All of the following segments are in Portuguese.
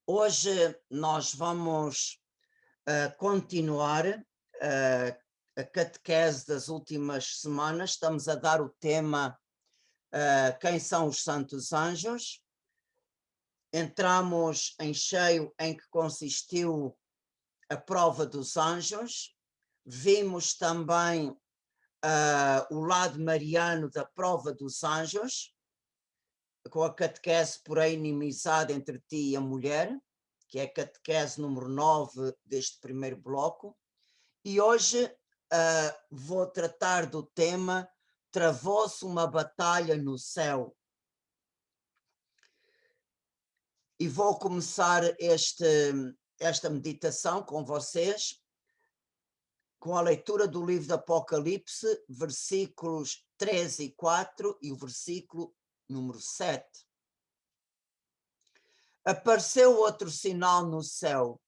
Hoje nós vamos continuar a catequese das últimas semanas. Estamos a dar o tema Quem são os Santos Anjos? Entramos em cheio em que consistiu a prova dos anjos. Vimos também o lado mariano da prova dos anjos, com a catequese por a inimizade entre ti e a mulher, que é a catequese número 9 deste primeiro bloco. E hoje vou tratar do tema Travou-se uma batalha no céu. E vou começar esta meditação com vocês, com a leitura do livro do Apocalipse, versículos 3 e 4 e o versículo número 7. Apareceu outro sinal no céu,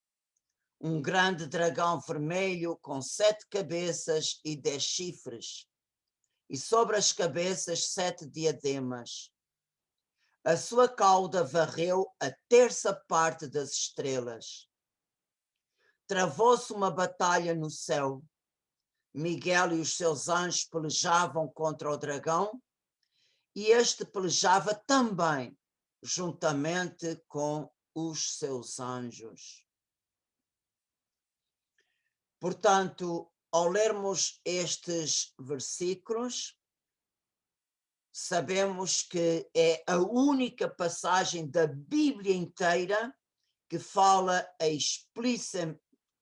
um grande dragão vermelho com 7 cabeças e 10 chifres, e sobre as cabeças 7 diademas. A sua cauda varreu a terça parte das estrelas. Travou-se uma batalha no céu. Miguel e os seus anjos pelejavam contra o dragão, e este pelejava também, juntamente com os seus anjos. Portanto, ao lermos estes versículos, sabemos que é a única passagem da Bíblia inteira que fala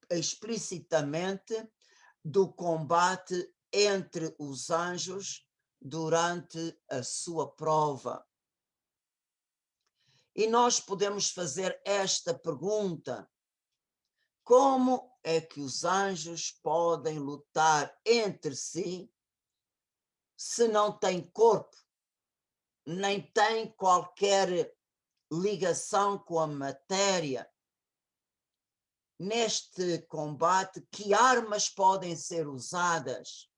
explicitamente do combate entre os anjos durante a sua prova. E nós podemos fazer esta pergunta: como é que os anjos podem lutar entre si se não têm corpo, nem têm qualquer ligação com a matéria? Neste combate, que armas podem ser usadas?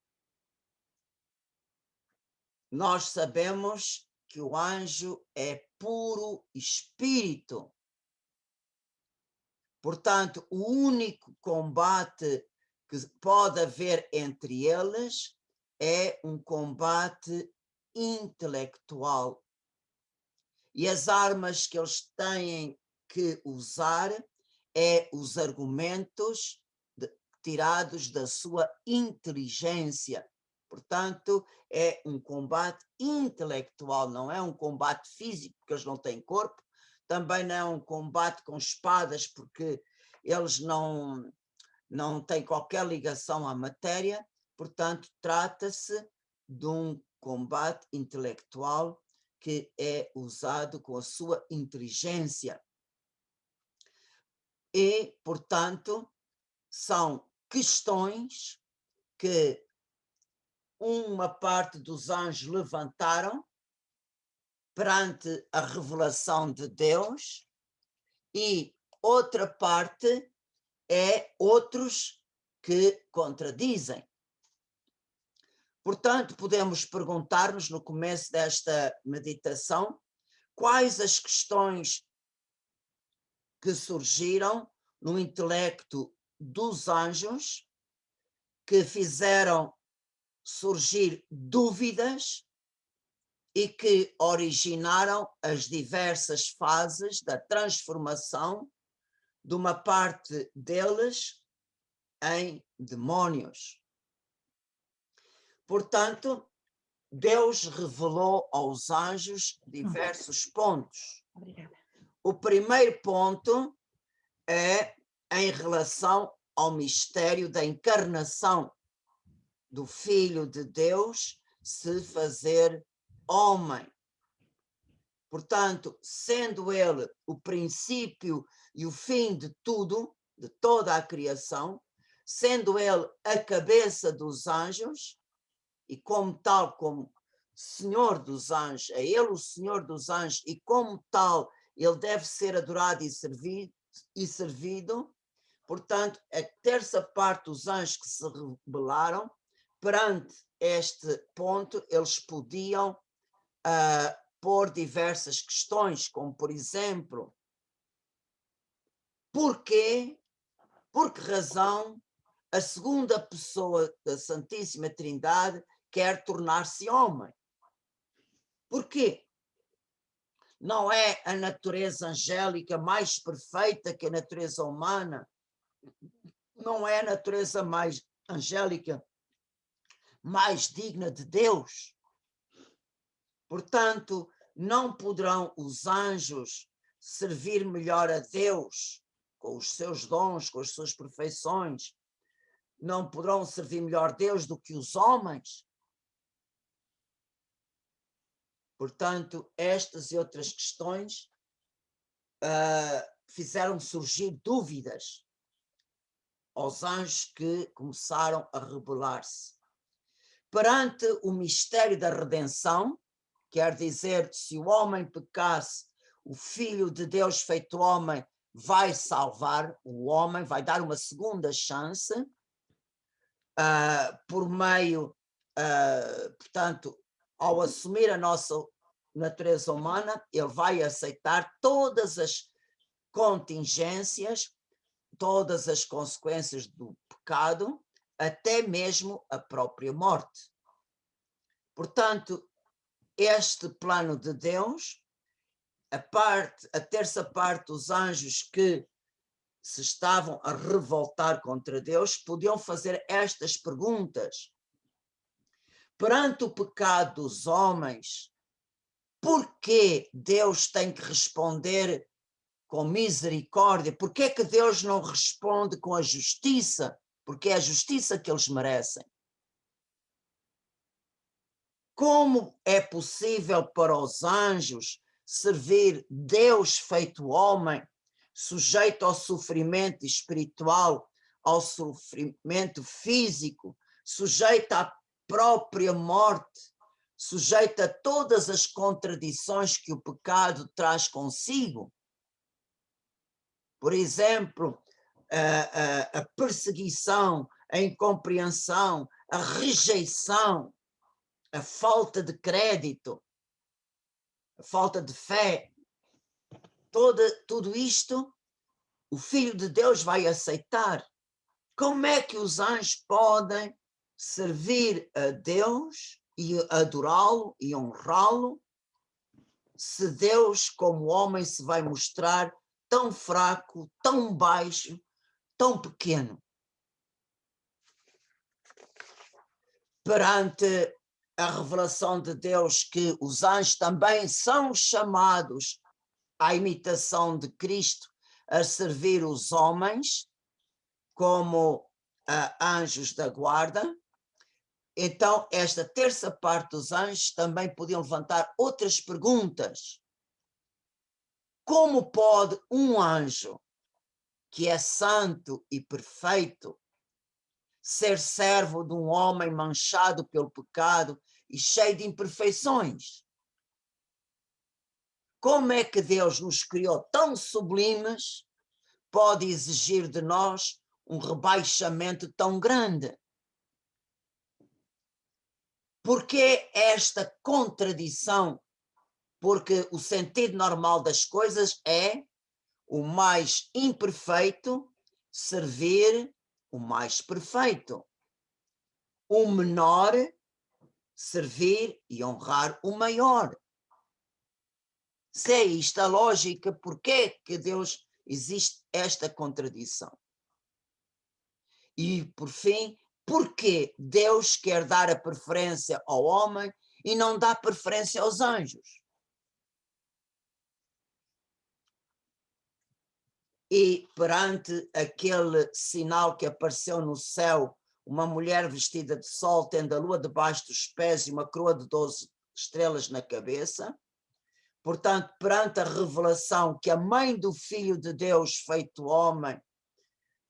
Nós sabemos que o anjo é puro espírito. Portanto, o único combate que pode haver entre eles é um combate intelectual. E as armas que eles têm que usar é os argumentos tirados da sua inteligência. Portanto, é um combate intelectual, não é um combate físico, porque eles não têm corpo, também não é um combate com espadas, porque eles não têm qualquer ligação à matéria. Portanto, trata-se de um combate intelectual que é usado com a sua inteligência. E, portanto, são questões que uma parte dos anjos levantaram perante a revelação de Deus, e outra parte é outros que contradizem. Portanto, podemos perguntar-nos no começo desta meditação quais as questões que surgiram no intelecto dos anjos que fizeram surgir dúvidas e que originaram as diversas fases da transformação de uma parte deles em demónios. Portanto, Deus revelou aos anjos diversos pontos. Obrigada. O primeiro ponto é em relação ao mistério da encarnação do Filho de Deus se fazer homem. Portanto, sendo ele o princípio e o fim de tudo, de toda a criação, sendo ele a cabeça dos anjos, e como tal, como Senhor dos anjos, é ele o Senhor dos anjos, e como tal ele deve ser adorado e servido. Portanto, a terça parte dos anjos que se rebelaram, perante este ponto, eles podiam pôr diversas questões, como por exemplo, Porquê? Por que razão a segunda pessoa da Santíssima Trindade quer tornar-se homem? Porquê? Não é a natureza angélica mais perfeita que a natureza humana? Não é a natureza mais angélica mais digna de Deus? Portanto, não poderão os anjos servir melhor a Deus com os seus dons, com as suas perfeições? Não poderão servir melhor Deus do que os homens? Portanto, estas e outras questões fizeram surgir dúvidas aos anjos que começaram a rebelar-se. Perante o mistério da redenção, quer dizer, se o homem pecasse, o Filho de Deus feito homem vai salvar o homem, vai dar uma segunda chance, por meio, portanto, ao assumir a nossa natureza humana, ele vai aceitar todas as contingências, todas as consequências do pecado, até mesmo a própria morte. Portanto, este plano de Deus, a terça parte dos anjos que se estavam a revoltar contra Deus, podiam fazer estas perguntas. Perante o pecado dos homens, por que Deus tem que responder com misericórdia? Por que é que Deus não responde com a justiça? Porque é a justiça que eles merecem. Como é possível para os anjos servir Deus feito homem, sujeito ao sofrimento espiritual, ao sofrimento físico, sujeito à própria morte, sujeito a todas as contradições que o pecado traz consigo? Por exemplo, a perseguição, a incompreensão, a rejeição, a falta de crédito, a falta de fé, tudo isto o Filho de Deus vai aceitar. Como é que os anjos podem servir a Deus e adorá-lo e honrá-lo se Deus como homem se vai mostrar tão fraco, tão baixo, tão pequeno? Perante a revelação de Deus que os anjos também são chamados à imitação de Cristo, a servir os homens como anjos da guarda, então esta terça parte dos anjos também podiam levantar outras perguntas. Como pode um anjo que é santo e perfeito ser servo de um homem manchado pelo pecado e cheio de imperfeições? Como é que Deus nos criou tão sublimes, pode exigir de nós um rebaixamento tão grande? Por que esta contradição? Porque o sentido normal das coisas é o mais imperfeito servir o mais perfeito. O menor servir e honrar o maior. Se é isto a lógica, por que Deus existe esta contradição? E, por fim, por que Deus quer dar a preferência ao homem e não dá preferência aos anjos? E perante aquele sinal que apareceu no céu, uma mulher vestida de sol, tendo a lua debaixo dos pés e uma coroa de 12 estrelas na cabeça, portanto, perante a revelação que a mãe do Filho de Deus feito homem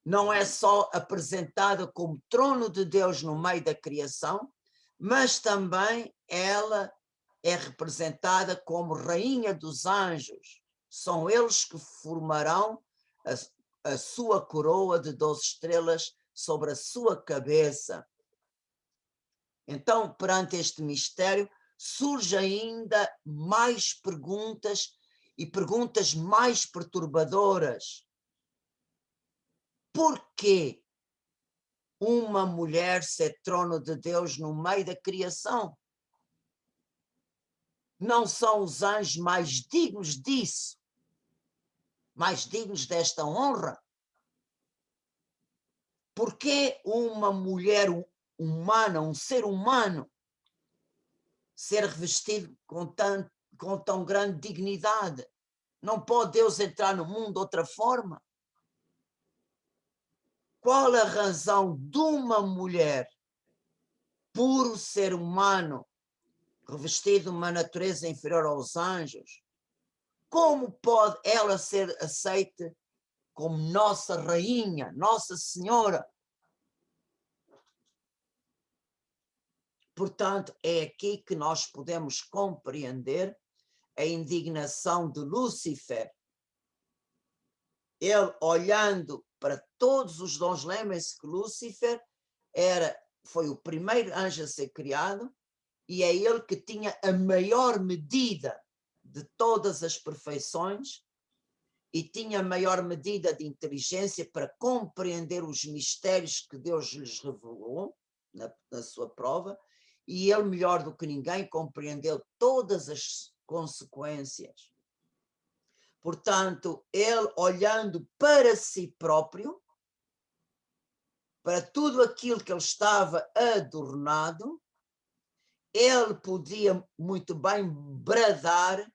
não é só apresentada como trono de Deus no meio da criação, mas também ela é representada como rainha dos anjos. São eles que formarão a sua coroa de 12 estrelas sobre a sua cabeça. Então, perante este mistério, surgem ainda mais perguntas e perguntas mais perturbadoras. Por que uma mulher ser trono de Deus no meio da criação? Não são os anjos mais dignos disso? Mais dignos desta honra? Por que uma mulher humana, um ser humano, ser revestido com tão grande dignidade? Não pode Deus entrar no mundo de outra forma? Qual a razão de uma mulher, puro ser humano, revestido de uma natureza inferior aos anjos, como pode ela ser aceita como nossa rainha, Nossa Senhora? Portanto, é aqui que nós podemos compreender a indignação de Lúcifer. Ele, olhando para todos os dons, lembrem-se que Lúcifer foi o primeiro anjo a ser criado, e é ele que tinha a maior medida de todas as perfeições e tinha a maior medida de inteligência para compreender os mistérios que Deus lhes revelou na sua prova, e ele, melhor do que ninguém, compreendeu todas as consequências. Portanto, ele, olhando para si próprio, para tudo aquilo que ele estava adornado, ele podia muito bem bradar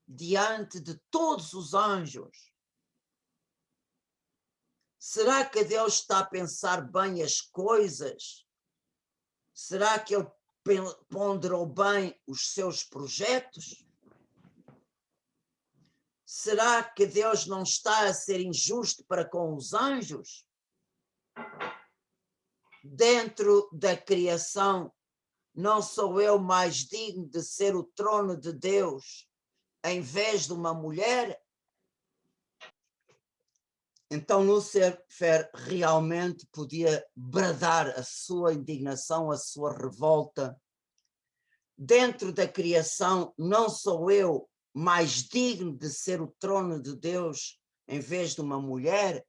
diante de todos os anjos: será que Deus está a pensar bem as coisas? Será que ele ponderou bem os seus projetos? Será que Deus não está a ser injusto para com os anjos? Dentro da criação, não sou eu mais digno de ser o trono de Deus em vez de uma mulher? Então Lúcifer realmente podia bradar a sua indignação, a sua revolta. Dentro da criação, não sou eu mais digno de ser o trono de Deus em vez de uma mulher?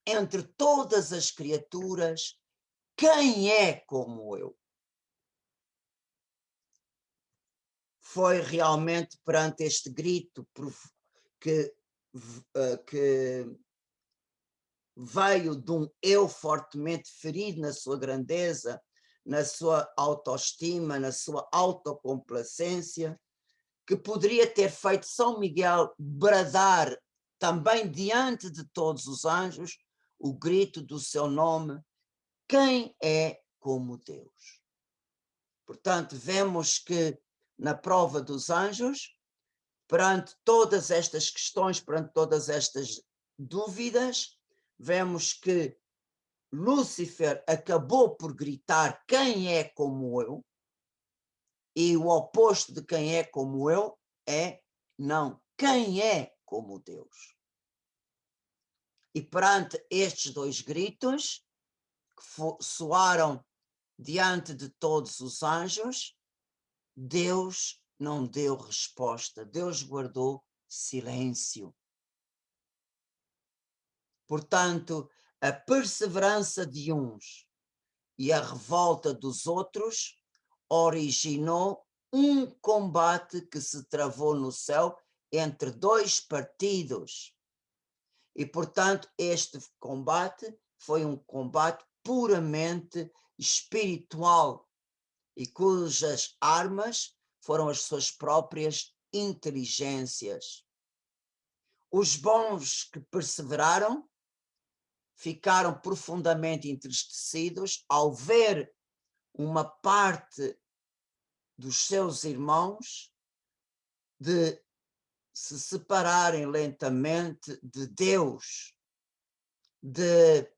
Entre todas as criaturas, quem é como eu? Foi realmente perante este grito que veio de um eu fortemente ferido na sua grandeza, na sua autoestima, na sua autocomplacência, que poderia ter feito São Miguel bradar também diante de todos os anjos o grito do seu nome: quem é como Deus? Portanto, vemos que na prova dos anjos, perante todas estas questões, perante todas estas dúvidas, vemos que Lúcifer acabou por gritar: quem é como eu? E o oposto de quem é como eu é não, quem é como Deus? E perante estes dois gritos, que soaram diante de todos os anjos, Deus não deu resposta, Deus guardou silêncio. Portanto, a perseverança de uns e a revolta dos outros originou um combate que se travou no céu entre dois partidos. E, portanto, este combate foi um combate puramente espiritual e cujas armas foram as suas próprias inteligências. Os bons que perseveraram ficaram profundamente entristecidos ao ver uma parte dos seus irmãos de se separarem lentamente de Deus, de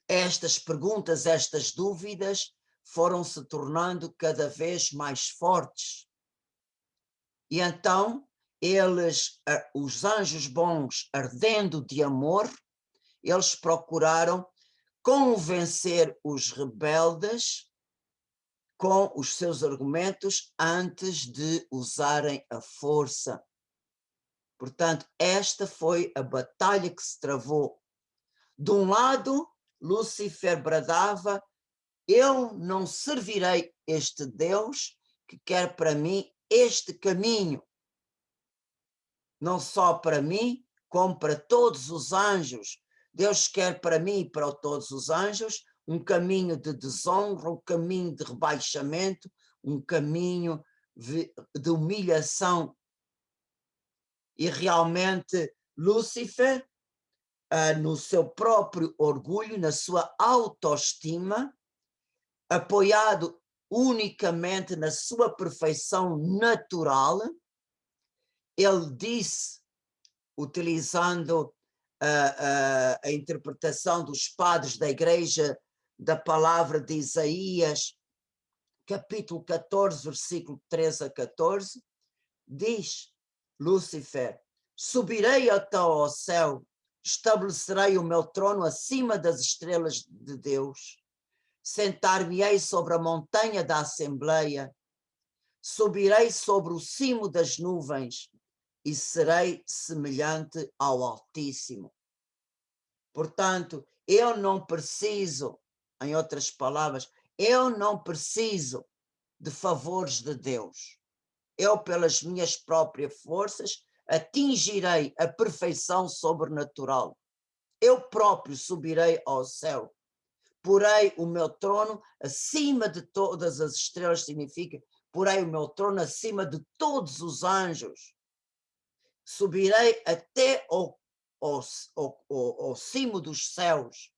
estas perguntas, estas dúvidas foram se tornando cada vez mais fortes. E então eles, os anjos bons, ardendo de amor, eles procuraram convencer os rebeldes com os seus argumentos antes de usarem a força. Portanto, esta foi a batalha que se travou. De um lado, Lúcifer bradava: eu não servirei este Deus que quer para mim este caminho, não só para mim, como para todos os anjos. Deus quer para mim e para todos os anjos um caminho de desonra, um caminho de rebaixamento, um caminho de humilhação. E realmente Lúcifer, no seu próprio orgulho, na sua autoestima, apoiado unicamente na sua perfeição natural, ele disse, utilizando a interpretação dos padres da igreja da palavra de Isaías, capítulo 14, versículo 13 a 14, diz Lúcifer: subirei até ao céu, estabelecerei o meu trono acima das estrelas de Deus, sentar-me-ei sobre a montanha da Assembleia, subirei sobre o cimo das nuvens e serei semelhante ao Altíssimo. Portanto, eu não preciso, em outras palavras, eu não preciso de favores de Deus. Eu, pelas minhas próprias forças, atingirei a perfeição sobrenatural. Eu próprio subirei ao céu. Porei o meu trono acima de todas as estrelas, significa, porei o meu trono acima de todos os anjos. Subirei até ao cimo dos céus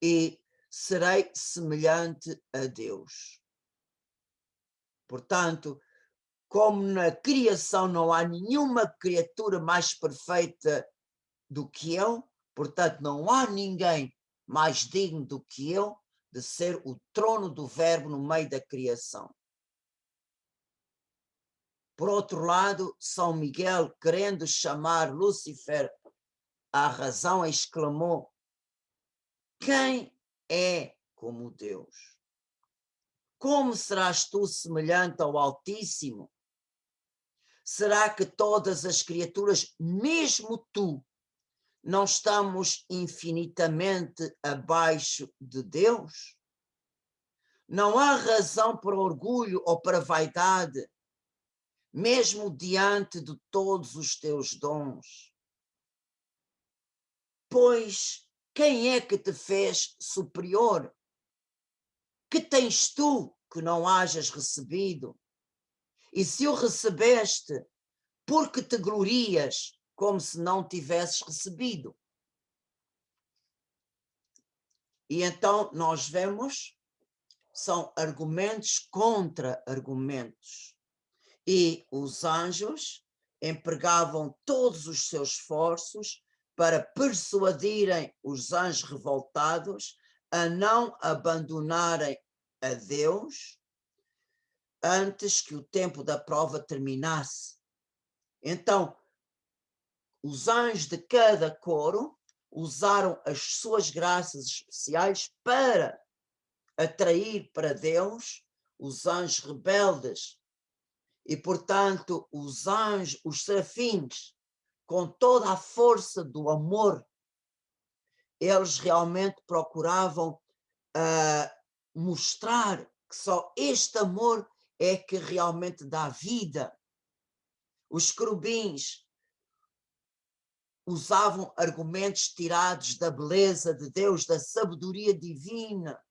e serei semelhante a Deus. Portanto, como na criação não há nenhuma criatura mais perfeita do que eu, portanto não há ninguém mais digno do que eu de ser o trono do Verbo no meio da criação. Por outro lado, São Miguel, querendo chamar Lúcifer à razão, exclamou: quem é como Deus? Como serás tu semelhante ao Altíssimo? Será que todas as criaturas, mesmo tu, não estamos infinitamente abaixo de Deus? Não há razão para orgulho ou para vaidade, mesmo diante de todos os teus dons. Pois quem é que te fez superior? Que tens tu que não hajas recebido? E se o recebeste, por que te glorias como se não tivesses recebido? E então nós vemos, são argumentos contra argumentos. E os anjos empregavam todos os seus esforços para persuadirem os anjos revoltados a não abandonarem a Deus antes que o tempo da prova terminasse. Então, os anjos de cada coro usaram as suas graças especiais para atrair para Deus os anjos rebeldes. E, portanto, os anjos, os serafins, com toda a força do amor, eles realmente procuravam mostrar que só este amor é que realmente dá vida. Os querubins usavam argumentos tirados da beleza de Deus, da sabedoria divina.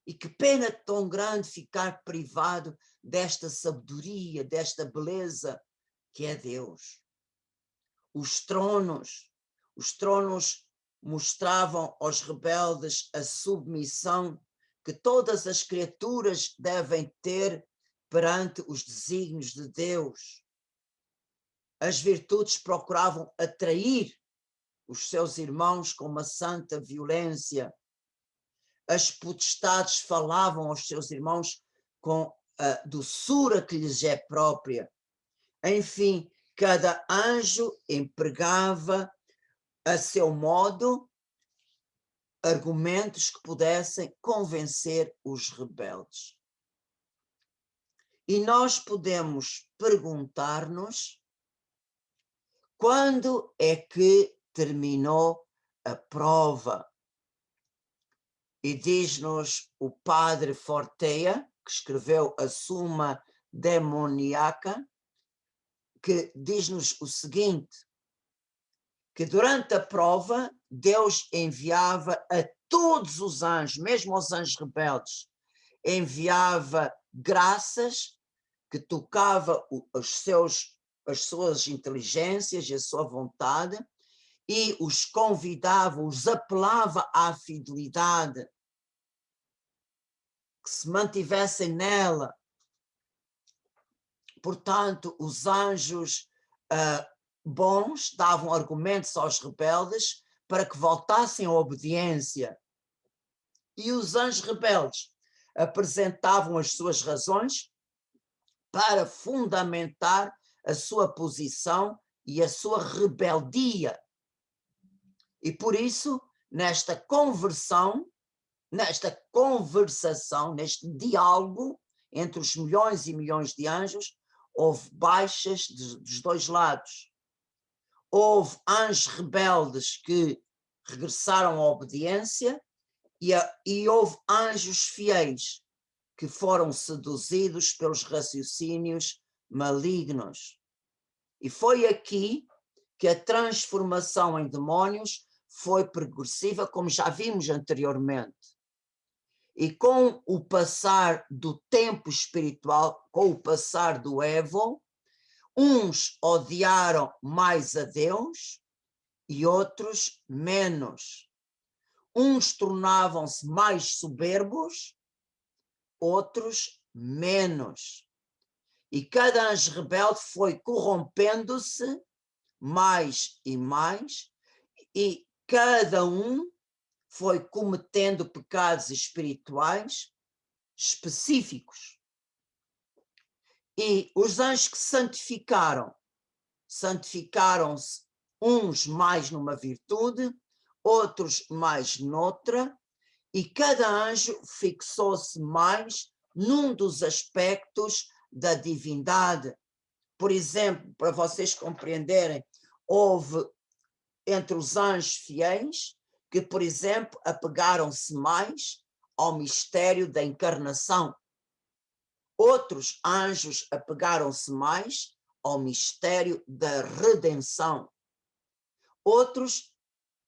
E que pena tão grande ficar privado desta sabedoria, desta beleza que é Deus. Os tronos mostravam aos rebeldes a submissão que todas as criaturas devem ter perante os desígnios de Deus. As virtudes procuravam atrair os seus irmãos com uma santa violência. As potestades falavam aos seus irmãos com a doçura que lhes é própria. Enfim, cada anjo empregava a seu modo argumentos que pudessem convencer os rebeldes. E nós podemos perguntar-nos Quando é que terminou a prova? E diz-nos o padre Fortea, que escreveu a Suma Demoniaca, que diz-nos o seguinte, que durante a prova Deus enviava a todos os anjos, mesmo aos anjos rebeldes, enviava graças que tocava as suas inteligências e a sua vontade e os convidava, os apelava à fidelidade, que se mantivessem nela. Portanto, os anjos bons davam argumentos aos rebeldes para que voltassem à obediência. E os anjos rebeldes apresentavam as suas razões para fundamentar a sua posição e a sua rebeldia. E por isso, nesta conversação, neste diálogo entre os milhões e milhões de anjos, houve baixas dos dois lados. Houve anjos rebeldes que regressaram à obediência e houve anjos fiéis que foram seduzidos pelos raciocínios malignos. E foi aqui que a transformação em demónios foi progressiva, como já vimos anteriormente. E com o passar do tempo espiritual, com o passar do Evo, uns odiaram mais a Deus e outros menos. Uns tornavam-se mais soberbos, outros menos. E cada anjo rebelde foi corrompendo-se mais e mais, e cada um foi cometendo pecados espirituais específicos. E os anjos que santificaram-se uns mais numa virtude, outros mais noutra, e cada anjo fixou-se mais num dos aspectos da divindade. Por exemplo, para vocês compreenderem, houve entre os anjos fiéis que, por exemplo, apegaram-se mais ao mistério da encarnação. Outros anjos apegaram-se mais ao mistério da redenção. Outros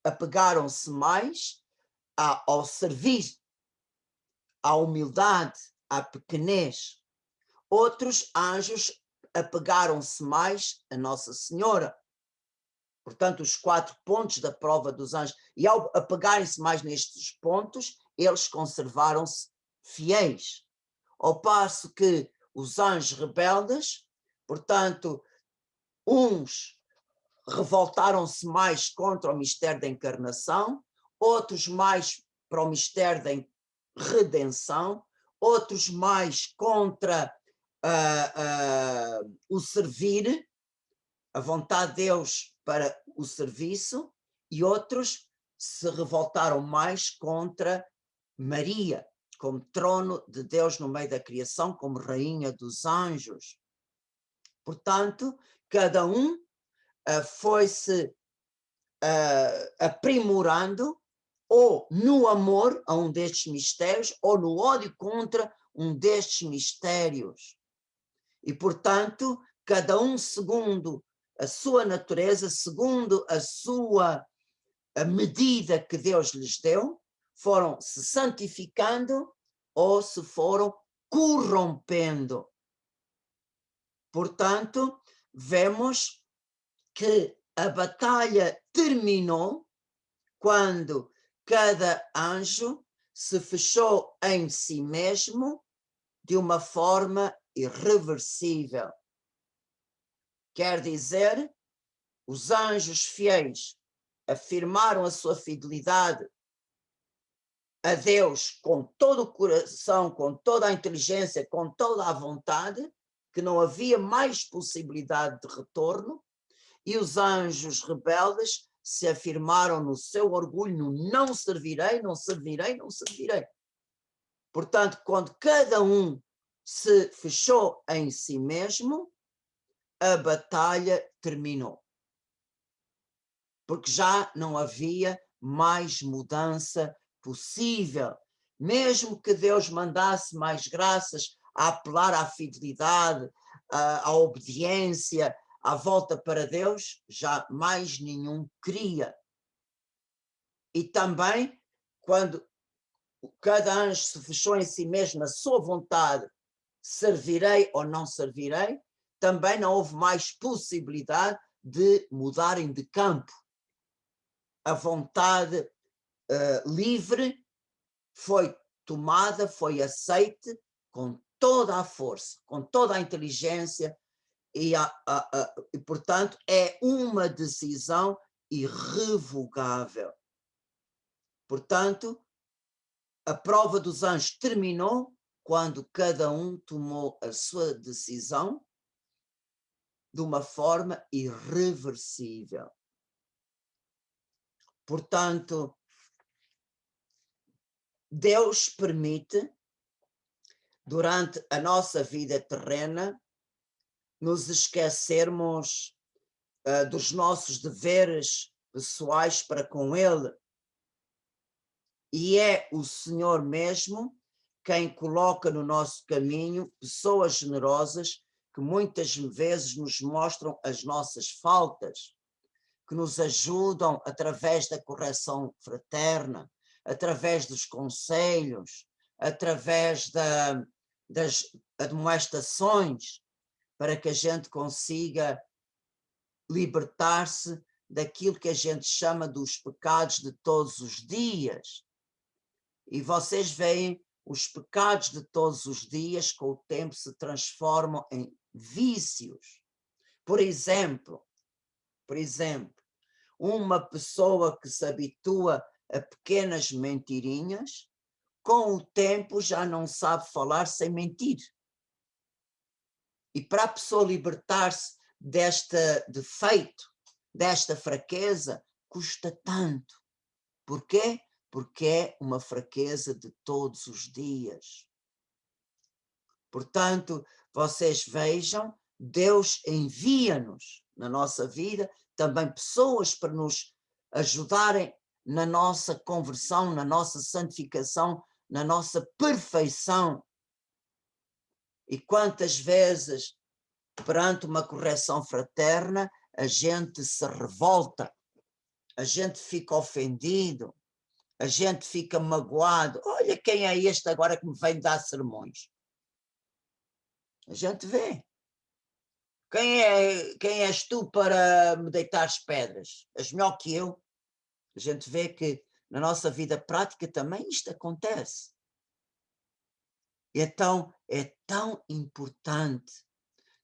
apegaram-se mais ao serviço, à humildade, à pequenez. Outros anjos apegaram-se mais a Nossa Senhora. Portanto, os 4 pontos da prova dos anjos. E ao apegarem-se mais nestes pontos, eles conservaram-se fiéis. Ao passo que os anjos rebeldes, portanto, uns revoltaram-se mais contra o mistério da encarnação, outros mais para o mistério da redenção, outros mais contra o servir, a vontade de Deus para o serviço, e outros se revoltaram mais contra Maria, como trono de Deus no meio da criação, como rainha dos anjos. Portanto, cada um foi-se aprimorando ou no amor a um destes mistérios ou no ódio contra um destes mistérios. E, portanto, cada um segundo a sua natureza, segundo a medida que Deus lhes deu, foram se santificando ou se foram corrompendo. Portanto, vemos que a batalha terminou quando cada anjo se fechou em si mesmo de uma forma irreversível. Quer dizer, os anjos fiéis afirmaram a sua fidelidade a Deus com todo o coração, com toda a inteligência, com toda a vontade, que não havia mais possibilidade de retorno, e os anjos rebeldes se afirmaram no seu orgulho, no não servirei, não servirei, não servirei. Portanto, quando cada um se fechou em si mesmo, a batalha terminou. porque já não havia mais mudança possível. Mesmo que Deus mandasse mais graças a apelar à fidelidade, à obediência, à volta para Deus, já mais nenhum queria. E também, quando cada anjo se fechou em si mesmo na sua vontade, servirei ou não servirei, também não houve mais possibilidade de mudarem de campo. A vontade livre foi tomada, foi aceite com toda a força, com toda a inteligência e portanto, é uma decisão irrevogável. Portanto, a prova dos anjos terminou quando cada um tomou a sua decisão de uma forma irreversível. Portanto, Deus permite, durante a nossa vida terrena, nos esquecermos dos nossos deveres pessoais para com Ele. E é o Senhor mesmo quem coloca no nosso caminho pessoas generosas que muitas vezes nos mostram as nossas faltas, que nos ajudam através da correção fraterna, através dos conselhos, através das admoestações, para que a gente consiga libertar-se daquilo que a gente chama dos pecados de todos os dias. E vocês veem, os pecados de todos os dias, com o tempo, se transformam em vícios. Por exemplo, uma pessoa que se habitua a pequenas mentirinhas, com o tempo já não sabe falar sem mentir. E para a pessoa libertar-se deste defeito, desta fraqueza, custa tanto. Porquê? Porque é uma fraqueza de todos os dias. Portanto, vocês vejam, Deus envia-nos na nossa vida também pessoas para nos ajudarem na nossa conversão, na nossa santificação, na nossa perfeição. E quantas vezes, perante uma correção fraterna, a gente se revolta, a gente fica ofendido, a gente fica magoado. Olha quem é este agora que me vem dar sermões. A gente vê. Quem és tu para me deitares pedras? És melhor que eu? A gente vê que na nossa vida prática também isto acontece. Então é tão importante,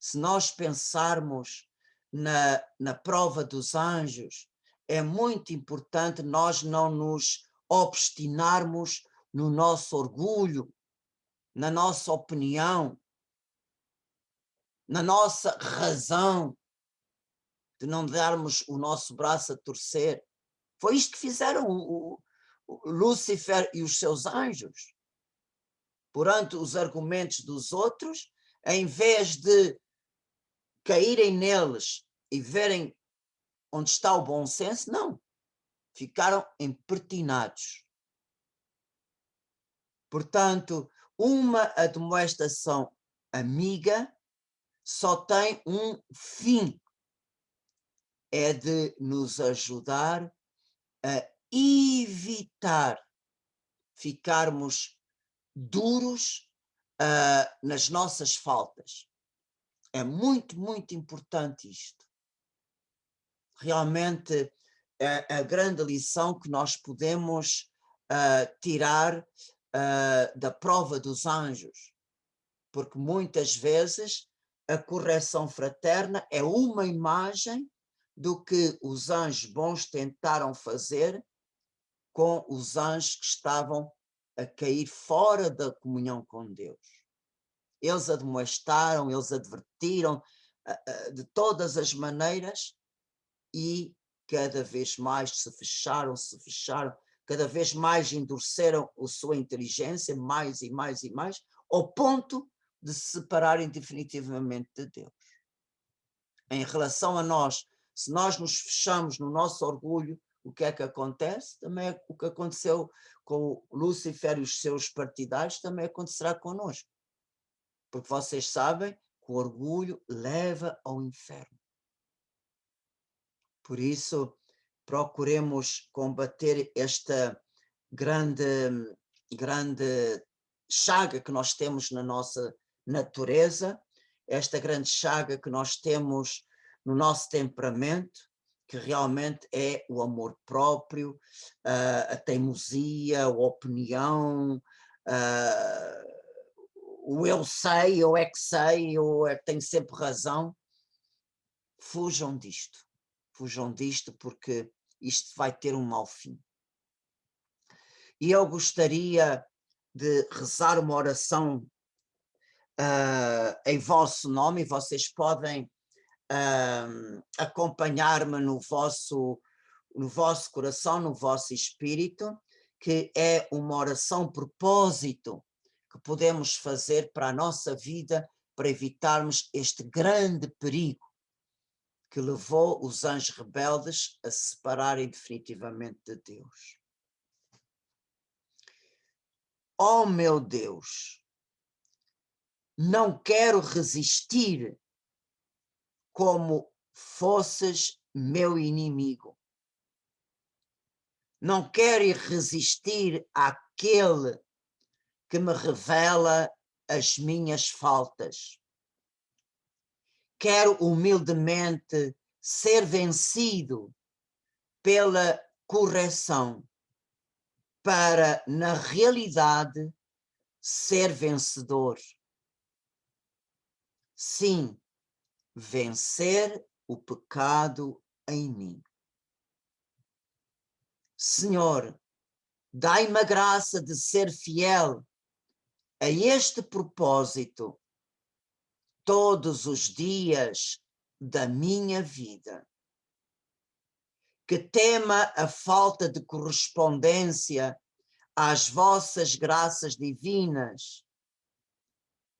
se nós pensarmos na prova dos anjos, é muito importante nós não nos obstinarmos no nosso orgulho, na nossa opinião, na nossa razão, de não darmos o nosso braço a torcer. Foi isto que fizeram o Lúcifer e os seus anjos. Perante os argumentos dos outros, em vez de caírem neles e verem onde está o bom senso, não. Ficaram empertinados. Portanto, uma admoestação amiga só tem um fim, é de nos ajudar a evitar ficarmos duros nas nossas faltas. É muito, muito importante isto. Realmente é a grande lição que nós podemos tirar da prova dos anjos, porque muitas vezes a correção fraterna é uma imagem do que os anjos bons tentaram fazer com os anjos que estavam a cair fora da comunhão com Deus. Eles admoestaram, eles advertiram de todas as maneiras e cada vez mais se fecharam, cada vez mais endureceram a sua inteligência, mais e mais e mais, ao ponto de se separarem definitivamente de Deus. Em relação a nós, Se nós nos fechamos no nosso orgulho, o que é que acontece? Também é o que aconteceu com o Lúcifer e os seus partidários, também acontecerá connosco. Porque vocês sabem que o orgulho leva ao inferno. Por isso, procuremos combater esta grande chaga que nós temos na nossa natureza, esta grande chaga que nós temos no nosso temperamento, que realmente é o amor próprio, a teimosia, a opinião, o eu sei, eu é que sei, eu é que tenho sempre razão. Fujam disto porque isto vai ter um mau fim. E eu gostaria de rezar uma oração em vosso nome, e vocês podem acompanhar-me no vosso coração, no vosso espírito, que é uma oração propósito que podemos fazer para a nossa vida, para evitarmos este grande perigo que levou os anjos rebeldes a se separarem definitivamente de Deus. Oh meu Deus, não quero resistir como fosses meu inimigo. Não quero resistir àquele que me revela as minhas faltas. Quero humildemente ser vencido pela correção, para, na realidade, ser vencedor. Sim, vencer o pecado em mim. Senhor, dai-me a graça de ser fiel a este propósito todos os dias da minha vida. Que tema a falta de correspondência às vossas graças divinas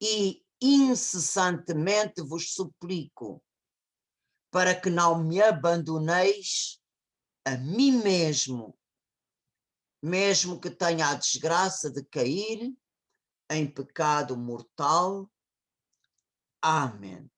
e incessantemente vos suplico para que não me abandoneis a mim mesmo, mesmo que tenha a desgraça de cair em pecado mortal. Amém.